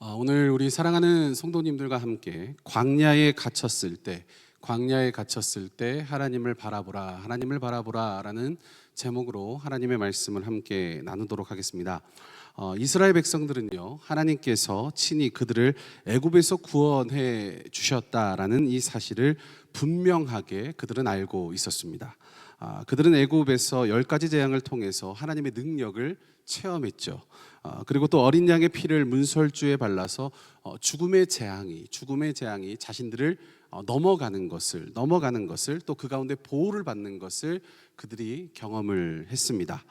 오늘 우리 사랑하는 성도님들과 함께 광야에 갇혔을 때 하나님을 바라보라라는 제목으로 하나님의 말씀을 함께 나누도록 하겠습니다. 이스라엘 백성들은요, 하나님께서 친히 그들을 애굽에서 구원해 주셨다라는 이 사실을 분명하게 그들은 알고 있었습니다. 그들은 애굽에서 10가지 재앙을 통해서 하나님의 능력을 체험했죠. 그리고 또 어린 양의 피를 문설주에 발라서 죽음의 재앙이 자신들을 넘어가는 것을 또 그 가운데 보호를 받는 것을 그들이 경험을 했습니다.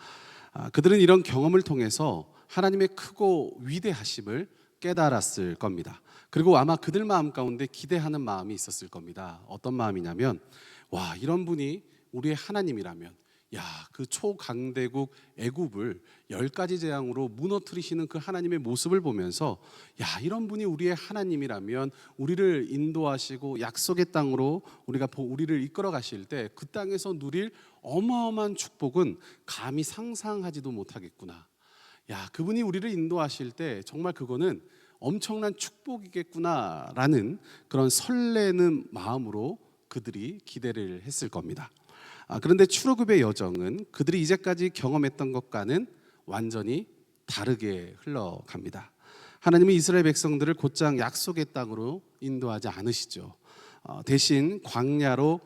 그들은 이런 경험을 통해서 하나님의 크고 위대하심을 깨달았을 겁니다. 그리고 아마 그들 마음 가운데 기대하는 마음이 있었을 겁니다. 어떤 마음이냐면, 와, 이런 분이 우리의 하나님이라면, 그 초강대국 애굽을 10가지 재앙으로 무너뜨리시는 그 하나님의 모습을 보면서, 이런 분이 우리의 하나님이라면 우리를 인도하시고 약속의 땅으로 우리를 이끌어 가실 때 그 땅에서 누릴 어마어마한 축복은 감히 상상하지도 못하겠구나. 그분이 우리를 인도하실 때 정말 그거는 엄청난 축복이겠구나라는 그런 설레는 마음으로 그들이 기대를 했을 겁니다. 그런데 출애굽의 여정은 그들이 이제까지 경험했던 것과는 완전히 다르게 흘러갑니다. 하나님은 이스라엘 백성들을 곧장 약속의 땅으로 인도하지 않으시죠. 대신 광야로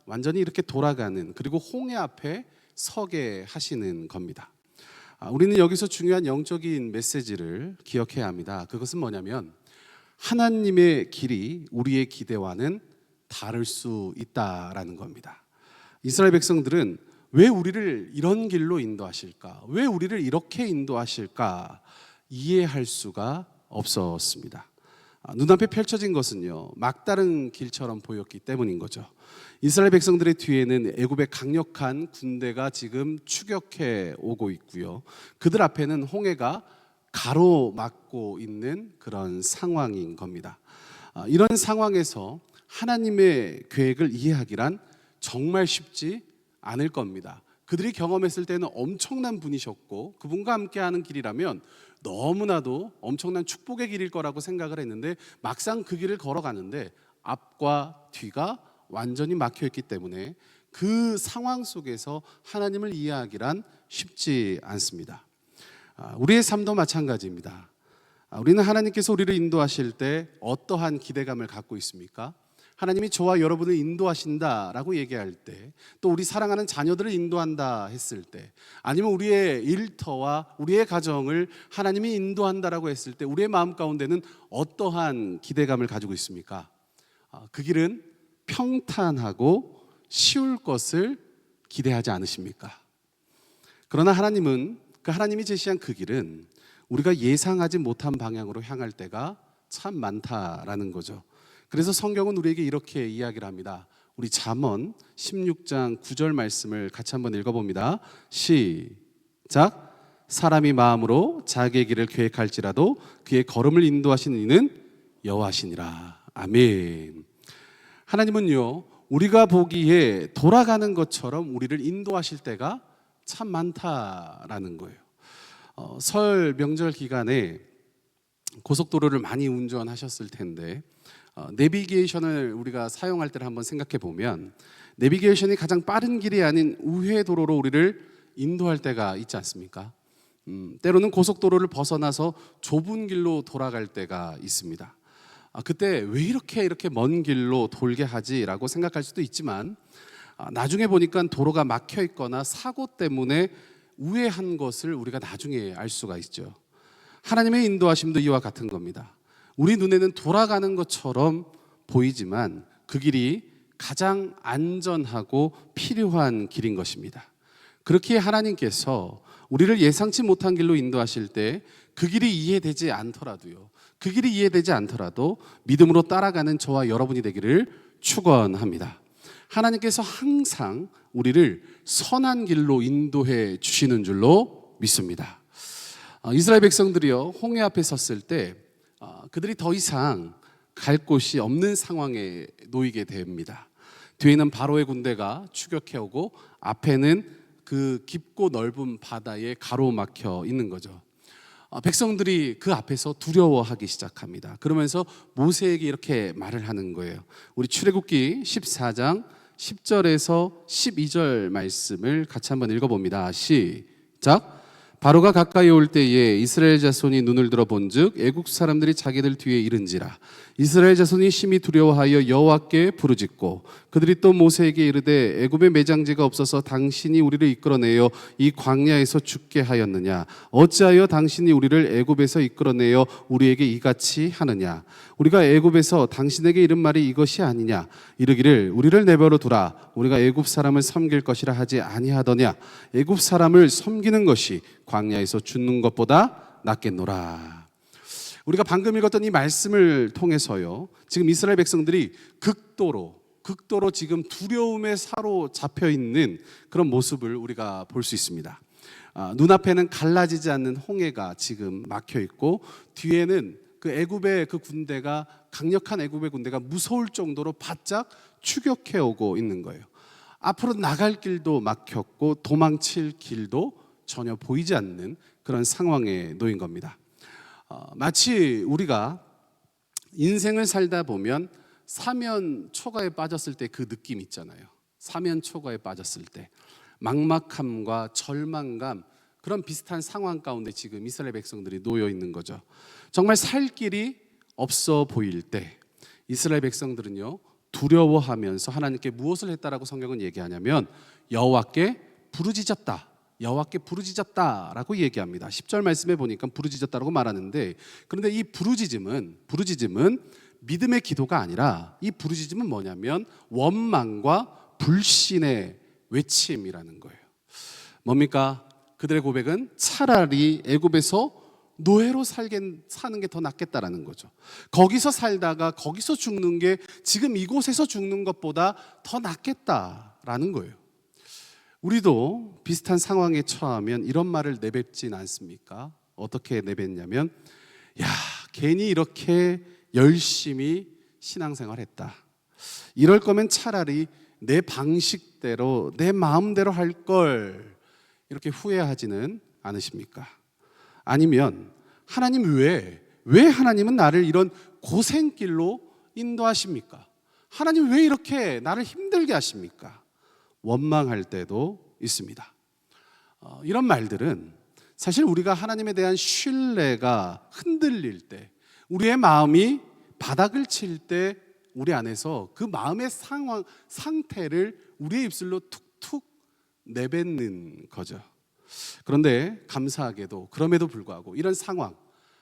완전히 이렇게 돌아가는, 그리고 홍해 앞에 서게 하시는 겁니다. 우리는 여기서 중요한 영적인 메시지를 기억해야 합니다. 그것은 뭐냐면, 하나님의 길이 우리의 기대와는 다를 수 있다라는 겁니다. 이스라엘 백성들은 왜 우리를 이런 길로 인도하실까? 왜 우리를 이렇게 인도하실까? 이해할 수가 없었습니다. 눈앞에 펼쳐진 것은요, 막다른 길처럼 보였기 때문인 거죠. 이스라엘 백성들의 뒤에는 애굽의 강력한 군대가 지금 추격해 오고 있고요, 그들 앞에는 홍해가 가로막고 있는 그런 상황인 겁니다. 이런 상황에서 하나님의 계획을 이해하기란 정말 쉽지 않을 겁니다. 그들이 경험했을 때는 엄청난 분이셨고, 그분과 함께하는 길이라면 너무나도 엄청난 축복의 길일 거라고 생각을 했는데, 막상 그 길을 걸어가는데 앞과 뒤가 완전히 막혀있기 때문에 그 상황 속에서 하나님을 이해하기란 쉽지 않습니다. 우리의 삶도 마찬가지입니다. 우리는 하나님께서 우리를 인도하실 때 어떠한 기대감을 갖고 있습니까? 하나님이 저와 여러분을 인도하신다라고 얘기할 때, 또 우리 사랑하는 자녀들을 인도한다 했을 때, 아니면 우리의 일터와 우리의 가정을 하나님이 인도한다라고 했을 때 우리의 마음 가운데는 어떠한 기대감을 가지고 있습니까? 그 길은 평탄하고 쉬울 것을 기대하지 않으십니까? 그러나 하나님이 제시한 그 길은 우리가 예상하지 못한 방향으로 향할 때가 참 많다라는 거죠. 그래서 성경은 우리에게 이렇게 이야기를 합니다. 우리 잠언 16장 9절 말씀을 같이 한번 읽어봅니다. 시작. 사람이 마음으로 자기의 길을 계획할지라도 그의 걸음을 인도하시는 이는 여호와시니라. 아멘. 하나님은요, 우리가 보기에 돌아가는 것처럼 우리를 인도하실 때가 참 많다라는 거예요. 설 명절 기간에 고속도로를 많이 운전하셨을 텐데, 내비게이션을 우리가 사용할 때를 한번 생각해 보면, 내비게이션이 가장 빠른 길이 아닌 우회도로로 우리를 인도할 때가 있지 않습니까? 때로는 고속도로를 벗어나서 좁은 길로 돌아갈 때가 있습니다. 그때 왜 이렇게 먼 길로 돌게 하지라고 생각할 수도 있지만, 나중에 보니까 도로가 막혀 있거나 사고 때문에 우회한 것을 우리가 나중에 알 수가 있죠. 하나님의 인도하심도 이와 같은 겁니다. 우리 눈에는 돌아가는 것처럼 보이지만 그 길이 가장 안전하고 필요한 길인 것입니다. 그렇게 하나님께서 우리를 예상치 못한 길로 인도하실 때 그 길이 이해되지 않더라도 믿음으로 따라가는 저와 여러분이 되기를 축원합니다. 하나님께서 항상 우리를 선한 길로 인도해 주시는 줄로 믿습니다. 이스라엘 백성들이요, 홍해 앞에 섰을 때 그들이 더 이상 갈 곳이 없는 상황에 놓이게 됩니다. 뒤에는 바로의 군대가 추격해 오고, 앞에는 그 깊고 넓은 바다에 가로막혀 있는 거죠. 백성들이 그 앞에서 두려워하기 시작합니다. 그러면서 모세에게 이렇게 말을 하는 거예요. 우리 출애굽기 14장 10절에서 12절 말씀을 같이 한번 읽어봅니다. 시작. 바로가 가까이 올 때에 이스라엘 자손이 눈을 들어 본즉 애국 사람들이 자기들 뒤에 이른지라. 이스라엘 자손이 심히 두려워하여 여호와께 부르짖고 그들이 또 모세에게 이르되 애굽에 매장지가 없어서 당신이 우리를 이끌어내어 이 광야에서 죽게 하였느냐. 어찌하여 당신이 우리를 애굽에서 이끌어내어 우리에게 이같이 하느냐. 우리가 애굽에서 당신에게 이른 말이 이것이 아니냐. 이르기를 우리를 내버려 두라. 우리가 애굽 사람을 섬길 것이라 하지 아니하더냐. 애굽 사람을 섬기는 것이 광야에서 죽는 것보다 낫겠노라. 우리가 방금 읽었던 이 말씀을 통해서요, 지금 이스라엘 백성들이 극도로 지금 두려움에 사로잡혀 있는 그런 모습을 우리가 볼 수 있습니다. 눈앞에는 갈라지지 않는 홍해가 지금 막혀 있고 뒤에는 그 애굽의 그 군대가, 강력한 애굽의 군대가 무서울 정도로 바짝 추격해 오고 있는 거예요. 앞으로 나갈 길도 막혔고 도망칠 길도 전혀 보이지 않는 그런 상황에 놓인 겁니다. 마치 우리가 인생을 살다 보면 사면초가에 빠졌을 때 그 느낌 있잖아요. 사면초가에 빠졌을 때 막막함과 절망감, 그런 비슷한 상황 가운데 지금 이스라엘 백성들이 놓여 있는 거죠. 정말 살 길이 없어 보일 때 이스라엘 백성들은요, 두려워하면서 하나님께 무엇을 했다라고 성경은 얘기하냐면 여호와께 부르짖었다라고 얘기합니다. 10절 말씀에 보니까 부르짖었다라고 말하는데, 그런데 이 부르짖음은 믿음의 기도가 아니라 이 부르짖음은 뭐냐면 원망과 불신의 외침이라는 거예요. 뭡니까? 그들의 고백은 차라리 애굽에서 노예로 사는 게 더 낫겠다라는 거죠. 거기서 살다가 거기서 죽는 게 지금 이곳에서 죽는 것보다 더 낫겠다라는 거예요. 우리도 비슷한 상황에 처하면 이런 말을 내뱉진 않습니까? 어떻게 내뱉냐면, 야, 괜히 이렇게 열심히 신앙생활 했다. 이럴 거면 차라리 내 방식대로 내 마음대로 할 걸, 이렇게 후회하지는 않으십니까? 아니면 하나님 왜 하나님은 나를 이런 고생길로 인도하십니까? 하나님 왜 이렇게 나를 힘들게 하십니까? 원망할 때도 있습니다. 이런 말들은 사실 우리가 하나님에 대한 신뢰가 흔들릴 때, 우리의 마음이 바닥을 칠 때 우리 안에서 그 마음의 상태를 우리의 입술로 툭툭 내뱉는 거죠. 그런데 감사하게도 그럼에도 불구하고 이런 상황,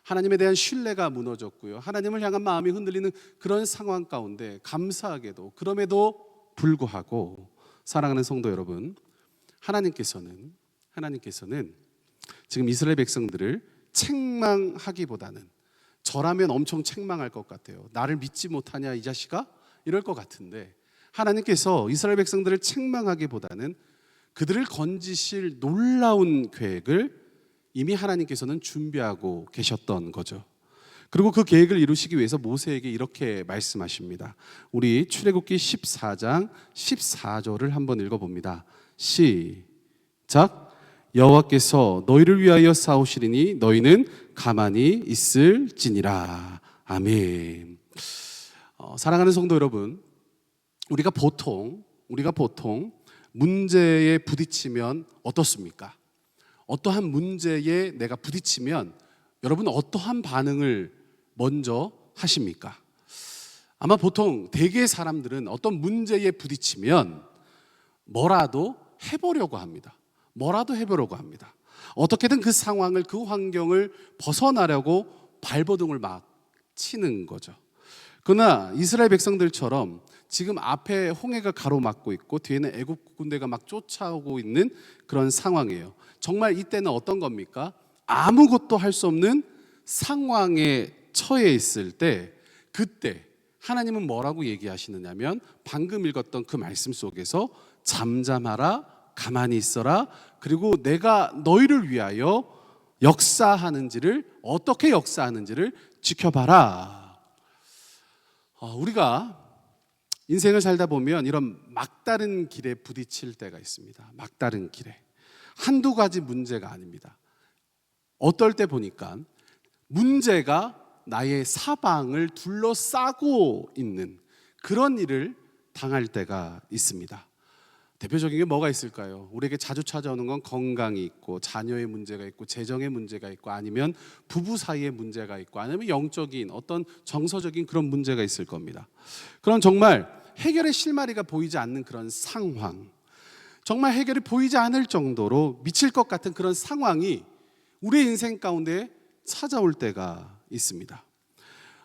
하나님에 대한 신뢰가 무너졌고요, 하나님을 향한 마음이 흔들리는 그런 상황 가운데 감사하게도 그럼에도 불구하고 사랑하는 성도 여러분, 하나님께서는 지금 이스라엘 백성들을 책망하기보다는, 저라면 엄청 책망할 것 같아요. 나를 믿지 못하냐 이 자식아? 이럴 것 같은데, 하나님께서 이스라엘 백성들을 책망하기보다는 그들을 건지실 놀라운 계획을 이미 하나님께서는 준비하고 계셨던 거죠. 그리고 그 계획을 이루시기 위해서 모세에게 이렇게 말씀하십니다. 우리 출애굽기 14장 14절을 한번 읽어봅니다. 시작. 여호와께서 너희를 위하여 싸우시리니 너희는 가만히 있을지니라. 아멘. 사랑하는 성도 여러분, 우리가 보통 문제에 부딪히면 어떻습니까? 어떠한 문제에 내가 부딪히면 여러분 어떠한 반응을 먼저 하십니까? 아마 보통 대개의 사람들은 어떤 문제에 부딪히면 뭐라도 해보려고 합니다. 어떻게든 그 상황을, 그 환경을 벗어나려고 발버둥을 막 치는 거죠. 그러나 이스라엘 백성들처럼 지금 앞에 홍해가 가로막고 있고 뒤에는 애굽 군대가 막 쫓아오고 있는 그런 상황이에요. 정말 이때는 어떤 겁니까? 아무것도 할 수 없는 상황에 처해 있을 때, 그때 하나님은 뭐라고 얘기하시느냐면 방금 읽었던 그 말씀 속에서 잠잠하라, 가만히 있어라, 그리고 내가 너희를 위하여 역사하는지를, 어떻게 역사하는지를 지켜봐라. 우리가 인생을 살다 보면 이런 막다른 길에 부딪힐 때가 있습니다. 막다른 길에. 한두 가지 문제가 아닙니다. 어떨 때 보니까 문제가 나의 사방을 둘러싸고 있는 그런 일을 당할 때가 있습니다. 대표적인 게 뭐가 있을까요? 우리에게 자주 찾아오는 건 건강이 있고, 자녀의 문제가 있고, 재정의 문제가 있고, 아니면 부부 사이의 문제가 있고, 아니면 영적인 어떤 정서적인 그런 문제가 있을 겁니다. 그럼 정말 해결의 실마리가 보이지 않는 그런 상황, 정말 해결이 보이지 않을 정도로 미칠 것 같은 그런 상황이 우리의 인생 가운데 찾아올 때가 있습니다.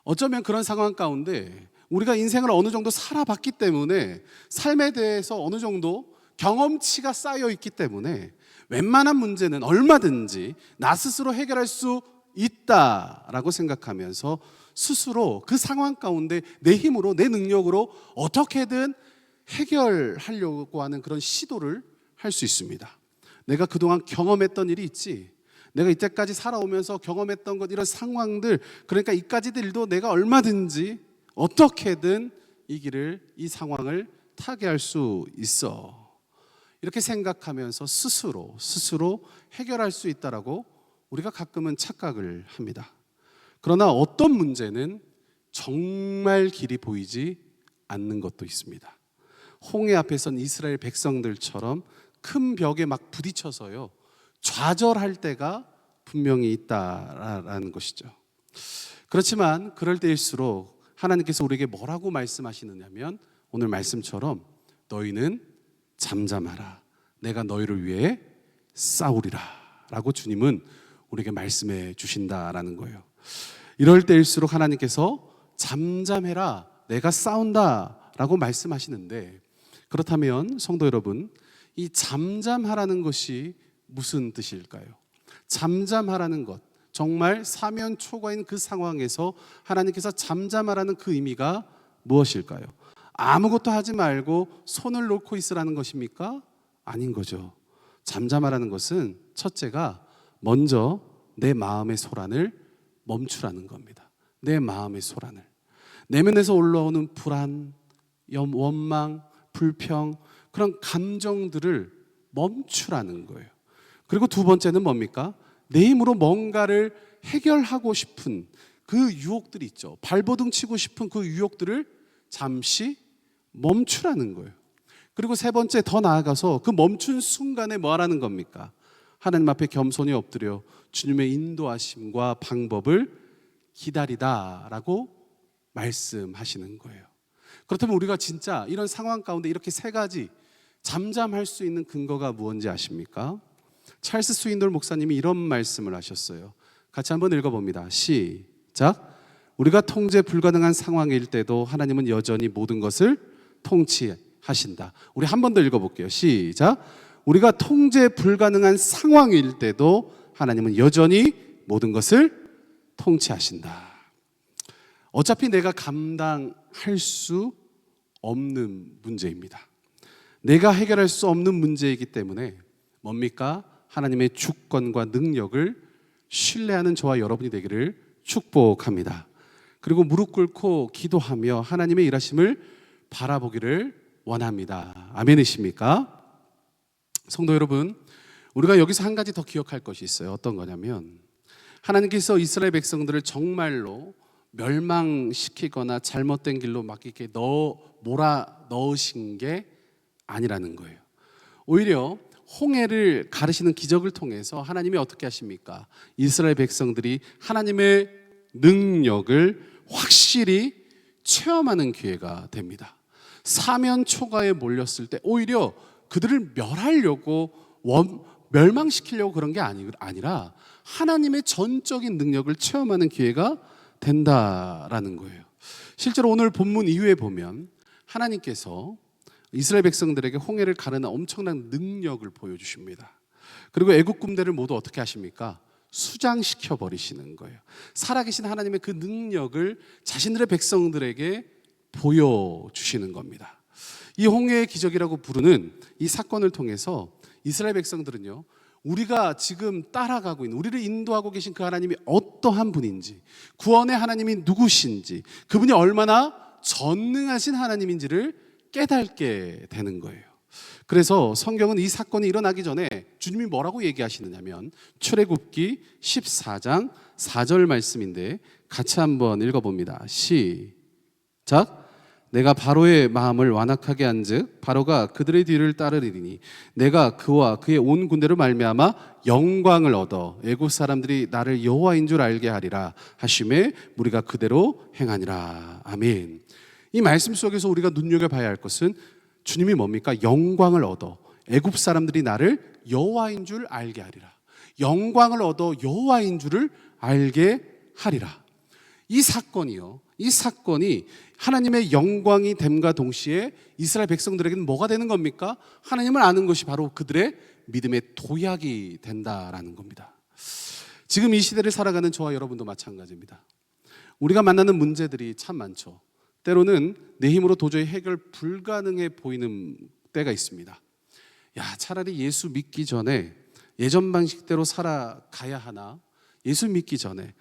어쩌면 그런 상황 가운데 우리가 인생을 어느 정도 살아봤기 때문에 삶에 대해서 어느 정도 경험치가 쌓여 있기 때문에 웬만한 문제는 얼마든지 나 스스로 해결할 수 있다라고 생각하면서 스스로 그 상황 가운데 내 힘으로, 내 능력으로 어떻게든 해결하려고 하는 그런 시도를 할 수 있습니다. 내가 그동안 경험했던 일이 있지, 내가 이때까지 살아오면서 경험했던 것, 이런 상황들, 그러니까 이까지들 일도 내가 얼마든지 어떻게든 이 길을, 이 상황을 타개할 수 있어, 이렇게 생각하면서 스스로 해결할 수 있다라고 우리가 가끔은 착각을 합니다. 그러나 어떤 문제는 정말 길이 보이지 않는 것도 있습니다. 홍해 앞에 선 이스라엘 백성들처럼 큰 벽에 막 부딪혀서요, 좌절할 때가 분명히 있다라는 것이죠. 그렇지만 그럴 때일수록 하나님께서 우리에게 뭐라고 말씀하시느냐면, 오늘 말씀처럼 너희는 잠잠하라, 내가 너희를 위해 싸우리라 라고 주님은 우리에게 말씀해 주신다라는 거예요. 이럴 때일수록 하나님께서 잠잠해라, 내가 싸운다 라고 말씀하시는데, 그렇다면 성도 여러분, 이 잠잠하라는 것이 무슨 뜻일까요? 잠잠하라는 것, 정말 사면초가인 그 상황에서 하나님께서 잠잠하라는 그 의미가 무엇일까요? 아무것도 하지 말고 손을 놓고 있으라는 것입니까? 아닌 거죠. 잠잠하라는 것은 첫째가 먼저 내 마음의 소란을 멈추라는 겁니다. 내 마음의 소란을, 내면에서 올라오는 불안, 원망, 불평, 그런 감정들을 멈추라는 거예요. 그리고 두 번째는 뭡니까? 내 힘으로 뭔가를 해결하고 싶은 그 유혹들이 있죠. 발버둥 치고 싶은 그 유혹들을 잠시 멈추라는 거예요. 그리고 세 번째, 더 나아가서 그 멈춘 순간에 뭐 하라는 겁니까? 하나님 앞에 겸손히 엎드려 주님의 인도하심과 방법을 기다리다라고 말씀하시는 거예요. 그렇다면 우리가 진짜 이런 상황 가운데 이렇게 세 가지 잠잠할 수 있는 근거가 무엇인지 아십니까? 찰스 스윈돌 목사님이 이런 말씀을 하셨어요. 같이 한번 읽어봅니다. 시작. 우리가 통제 불가능한 상황일 때도 하나님은 여전히 모든 것을 통치하신다. 우리 한 번 더 읽어볼게요. 시작. 우리가 통제 불가능한 상황일 때도 하나님은 여전히 모든 것을 통치하신다. 어차피 내가 감당할 수 없는 문제입니다. 내가 해결할 수 없는 문제이기 때문에 뭡니까? 하나님의 주권과 능력을 신뢰하는 저와 여러분이 되기를 축복합니다. 그리고 무릎 꿇고 기도하며 하나님의 일하심을 바라보기를 원합니다. 아멘이십니까? 성도 여러분, 우리가 여기서 한 가지 더 기억할 것이 있어요. 어떤 거냐면, 하나님께서 이스라엘 백성들을 정말로 멸망시키거나 잘못된 길로 막 이렇게 몰아 넣으신 게 아니라는 거예요. 오히려 홍해를 가르시는 기적을 통해서 하나님이 어떻게 하십니까? 이스라엘 백성들이 하나님의 능력을 확실히 체험하는 기회가 됩니다. 사면초가에 몰렸을 때 오히려 그들을 멸하려고 멸망시키려고 그런 게 아니라 하나님의 전적인 능력을 체험하는 기회가 된다라는 거예요. 실제로 오늘 본문 이후에 보면 하나님께서 이스라엘 백성들에게 홍해를 가르는 엄청난 능력을 보여주십니다. 그리고 애국 군대를 모두 어떻게 하십니까? 수장시켜 버리시는 거예요. 살아계신 하나님의 그 능력을 자신들의 백성들에게 보여주시는 겁니다. 이 홍해의 기적이라고 부르는 이 사건을 통해서 이스라엘 백성들은요, 우리가 지금 따라가고 있는, 우리를 인도하고 계신 그 하나님이 어떠한 분인지, 구원의 하나님이 누구신지, 그분이 얼마나 전능하신 하나님인지를 깨닫게 되는 거예요. 그래서 성경은 이 사건이 일어나기 전에 주님이 뭐라고 얘기하시느냐면 출애굽기 14장 4절 말씀인데 같이 한번 읽어봅니다. 시작. 내가 바로의 마음을 완악하게 한즉 바로가 그들의 뒤를 따르리니 내가 그와 그의 온 군대로 말미암아 영광을 얻어 애굽 사람들이 나를 여호와인 줄 알게 하리라 하심에 우리가 그대로 행하니라. 아멘. 이 말씀 속에서 우리가 눈여겨봐야 할 것은 주님이 뭡니까? 영광을 얻어 애굽 사람들이 나를 여호와인 줄 알게 하리라. 영광을 얻어 여호와인 줄을 알게 하리라. 이 사건이 하나님의 영광이 됨과 동시에 이스라엘 백성들에게는 뭐가 되는 겁니까? 하나님을 아는 것이 바로 그들의 믿음의 도약이 된다라는 겁니다. 지금 이 시대를 살아가는 저와 여러분도 마찬가지입니다. 우리가 만나는 문제들이 참 많죠. 때로는 내 힘으로 도저히 해결 불가능해 보이는 때가 있습니다. 차라리 예수 믿기 전에 예전 방식대로 살아가야 하나? 예수 믿기 전에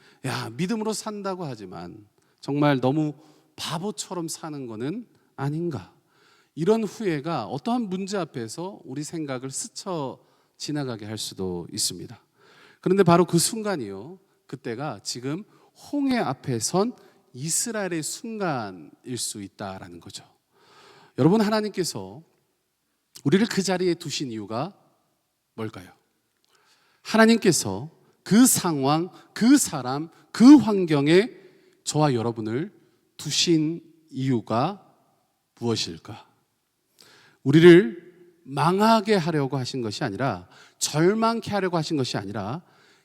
믿음으로 산다고 하지만 정말 너무 바보처럼 사는 거는 아닌가? 이런 후회가 어떠한 문제 앞에서 우리 생각을 스쳐 지나가게 할 수도 있습니다. 그런데 바로 그 순간이요, 그때가 지금 홍해 앞에 선 이스라엘의 순간일 수 있다라는 거죠. 여러분, 하나님께서 우리를 그 자리에 두신 이유가 뭘까요? 하나님께서 그 상황, 그 사람, 그 환경에 저와 여러분을 두신 이유가 무엇일까? 우리를 망하게 하려고 하신 것이 아니라, 절망케 하려고 하신 것이 아니라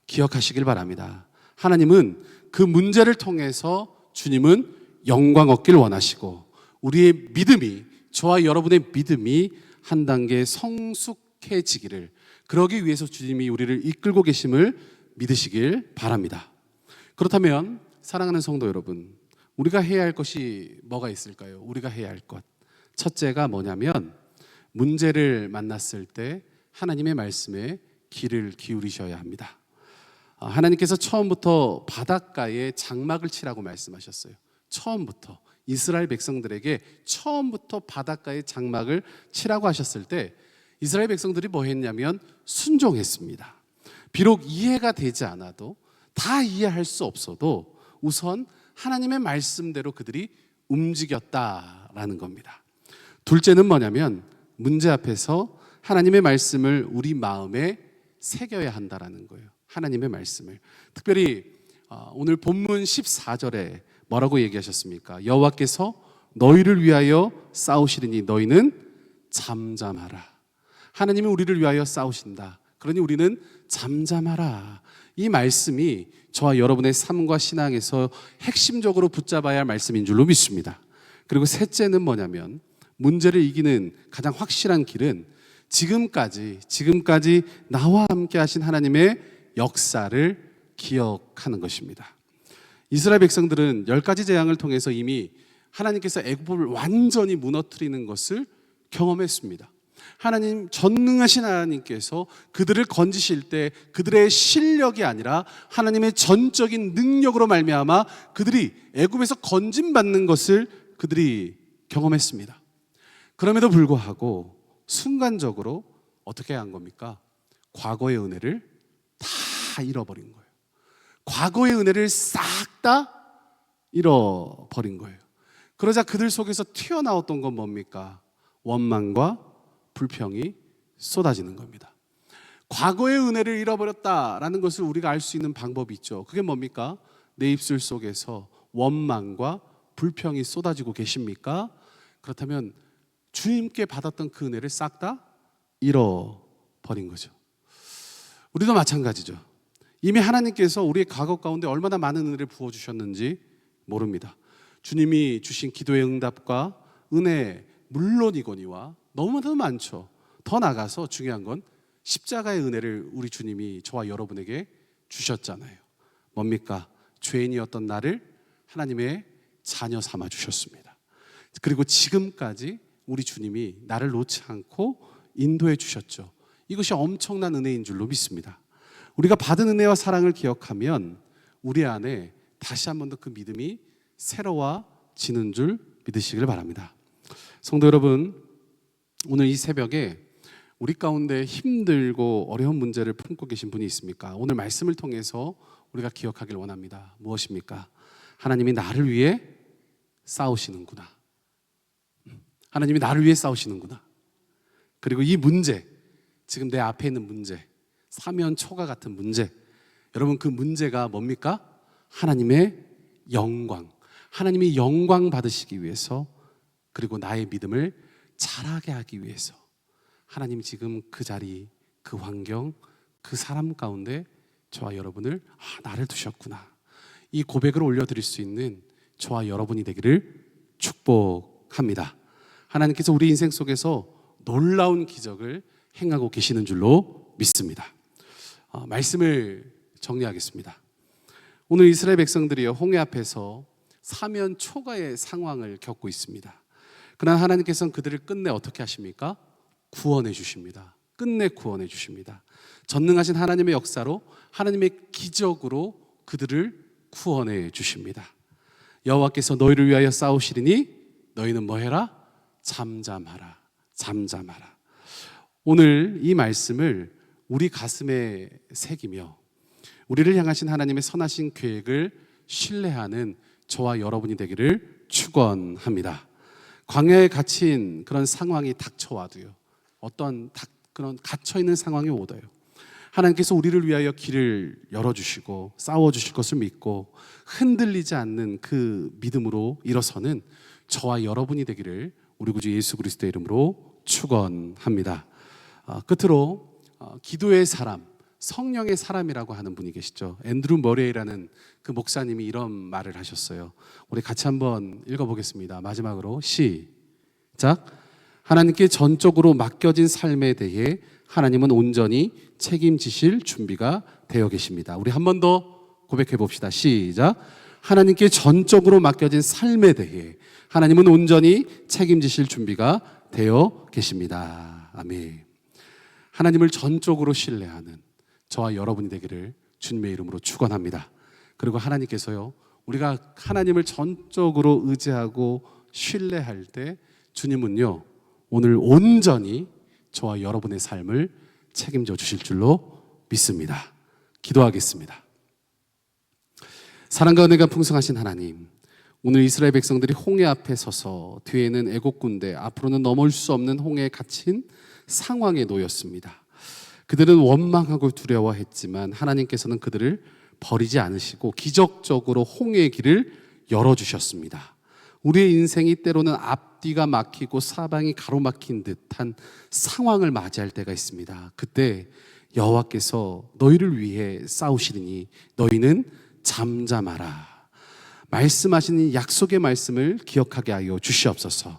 기억하시길 바랍니다. 하나님은 그 문제를 통해서 주님은 영광 얻기를 원하시고 우리의 믿음이, 저와 여러분의 믿음이 한 단계 성숙해지기를, 그러기 위해서 주님이 우리를 이끌고 계심을 믿으시길 바랍니다. 그렇다면 사랑하는 성도 여러분, 우리가 해야 할 것이 뭐가 있을까요? 우리가 해야 할 것, 첫째가 뭐냐면 문제를 만났을 때 하나님의 말씀에 귀를 기울이셔야 합니다. 하나님께서 처음부터 바닷가에 장막을 치라고 말씀하셨어요. 처음부터 이스라엘 백성들에게 처음부터 바닷가에 장막을 치라고 하셨을 때 이스라엘 백성들이 뭐 했냐면 순종했습니다. 비록 이해가 되지 않아도, 다 이해할 수 없어도 우선 하나님의 말씀대로 그들이 움직였다라는 겁니다. 둘째는 뭐냐면 문제 앞에서 하나님의 말씀을 우리 마음에 새겨야 한다라는 거예요. 하나님의 말씀을. 특별히 오늘 본문 14절에 뭐라고 얘기하셨습니까? 여호와께서 너희를 위하여 싸우시리니 너희는 잠잠하라. 하나님이 우리를 위하여 싸우신다. 그러니 우리는 잠잠하라. 이 말씀이 저와 여러분의 삶과 신앙에서 핵심적으로 붙잡아야 할 말씀인 줄로 믿습니다. 그리고 셋째는 뭐냐면 문제를 이기는 가장 확실한 길은 지금까지 나와 함께 하신 하나님의 역사를 기억하는 것입니다. 이스라엘 백성들은 10가지 재앙을 통해서 이미 하나님께서 애굽을 완전히 무너뜨리는 것을 경험했습니다. 하나님, 전능하신 하나님께서 그들을 건지실 때 그들의 실력이 아니라 하나님의 전적인 능력으로 말미암아 그들이 애굽에서 건짐받는 것을 그들이 경험했습니다. 그럼에도 불구하고 순간적으로 어떻게 한 겁니까? 과거의 은혜를 다 잃어버린 거예요. 과거의 은혜를 싹 다 잃어버린 거예요. 그러자 그들 속에서 튀어나왔던 건 뭡니까? 원망과 불평이 쏟아지는 겁니다. 과거의 은혜를 잃어버렸다라는 것을 우리가 알 수 있는 방법이 있죠. 그게 뭡니까? 내 입술 속에서 원망과 불평이 쏟아지고 계십니까? 그렇다면 주님께 받았던 그 은혜를 싹 다 잃어버린 거죠. 우리도 마찬가지죠. 이미 하나님께서 우리의 과거 가운데 얼마나 많은 은혜를 부어주셨는지 모릅니다. 주님이 주신 기도의 응답과 은혜 물론이거니와 너무나도 많죠. 더 나아가서 중요한 건 십자가의 은혜를 우리 주님이 저와 여러분에게 주셨잖아요. 뭡니까? 죄인이었던 나를 하나님의 자녀 삼아 주셨습니다. 그리고 지금까지 우리 주님이 나를 놓지 않고 인도해 주셨죠. 이것이 엄청난 은혜인 줄로 믿습니다. 우리가 받은 은혜와 사랑을 기억하면 우리 안에 다시 한 번 더 그 믿음이 새로워지는 줄 믿으시길 바랍니다. 성도 여러분, 오늘 이 새벽에 우리 가운데 힘들고 어려운 문제를 품고 계신 분이 있습니까? 오늘 말씀을 통해서 우리가 기억하길 원합니다. 무엇입니까? 하나님이 나를 위해 싸우시는구나. 하나님이 나를 위해 싸우시는구나. 그리고 이 문제, 지금 내 앞에 있는 문제, 사면 초가 같은 문제, 여러분 그 문제가 뭡니까? 하나님의 영광, 하나님이 영광 받으시기 위해서, 그리고 나의 믿음을 자라게 하기 위해서 하나님 지금 그 자리, 그 환경, 그 사람 가운데 저와 여러분을 나를 두셨구나, 이 고백을 올려드릴 수 있는 저와 여러분이 되기를 축복합니다. 하나님께서 우리 인생 속에서 놀라운 기적을 행하고 계시는 줄로 믿습니다. 말씀을 정리하겠습니다. 오늘 이스라엘 백성들이 홍해 앞에서 사면 초가의 상황을 겪고 있습니다. 그러나 하나님께서는 그들을 끝내 어떻게 하십니까? 구원해 주십니다. 끝내 구원해 주십니다. 전능하신 하나님의 역사로, 하나님의 기적으로 그들을 구원해 주십니다. 여호와께서 너희를 위하여 싸우시리니 너희는 뭐해라? 잠잠하라. 잠잠하라. 오늘 이 말씀을 우리 가슴에 새기며 우리를 향하신 하나님의 선하신 계획을 신뢰하는 저와 여러분이 되기를 축원합니다. 광야에 갇힌 그런 상황이 닥쳐와도요, 어떤 그런 갇혀있는 상황이 오도요, 하나님께서 우리를 위하여 길을 열어주시고 싸워주실 것을 믿고 흔들리지 않는 그 믿음으로 일어서는 저와 여러분이 되기를 우리 구주 예수 그리스도의 이름으로 축원합니다. 끝으로 기도의 사람, 성령의 사람이라고 하는 분이 계시죠. 앤드루 머레이라는 그 목사님이 이런 말을 하셨어요. 우리 같이 한번 읽어보겠습니다. 마지막으로 시작. 하나님께 전적으로 맡겨진 삶에 대해 하나님은 온전히 책임지실 준비가 되어 계십니다. 우리 한 번 더 고백해 봅시다. 시작. 하나님께 전적으로 맡겨진 삶에 대해 하나님은 온전히 책임지실 준비가 되어 계십니다. 아멘. 하나님을 전적으로 신뢰하는 저와 여러분이 되기를 주님의 이름으로 축원합니다. 그리고 하나님께서요, 우리가 하나님을 전적으로 의지하고 신뢰할 때 주님은요, 오늘 온전히 저와 여러분의 삶을 책임져 주실 줄로 믿습니다. 기도하겠습니다. 사랑과 은혜가 풍성하신 하나님, 오늘 이스라엘 백성들이 홍해 앞에 서서 뒤에는 애국 군대, 앞으로는 넘을 수 없는 홍해에 갇힌 상황에 놓였습니다. 그들은 원망하고 두려워했지만 하나님께서는 그들을 버리지 않으시고 기적적으로 홍해의 길을 열어주셨습니다. 우리의 인생이 때로는 앞뒤가 막히고 사방이 가로막힌 듯한 상황을 맞이할 때가 있습니다. 그때 여호와께서 너희를 위해 싸우시리니 너희는 잠잠하라 말씀하시는 약속의 말씀을 기억하게 하여 주시옵소서.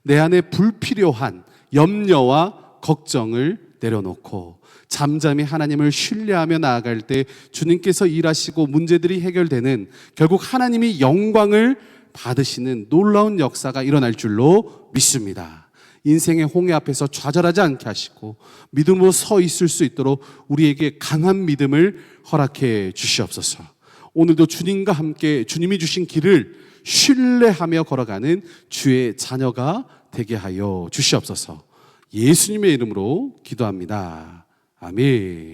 내 안에 불필요한 염려와 걱정을 내려놓고 잠잠히 하나님을 신뢰하며 나아갈 때 주님께서 일하시고 문제들이 해결되는, 결국 하나님이 영광을 받으시는 놀라운 역사가 일어날 줄로 믿습니다. 인생의 홍해 앞에서 좌절하지 않게 하시고 믿음으로 서 있을 수 있도록 우리에게 강한 믿음을 허락해 주시옵소서. 오늘도 주님과 함께 주님이 주신 길을 신뢰하며 걸어가는 주의 자녀가 되게 하여 주시옵소서. 예수님의 이름으로 기도합니다. 아멘.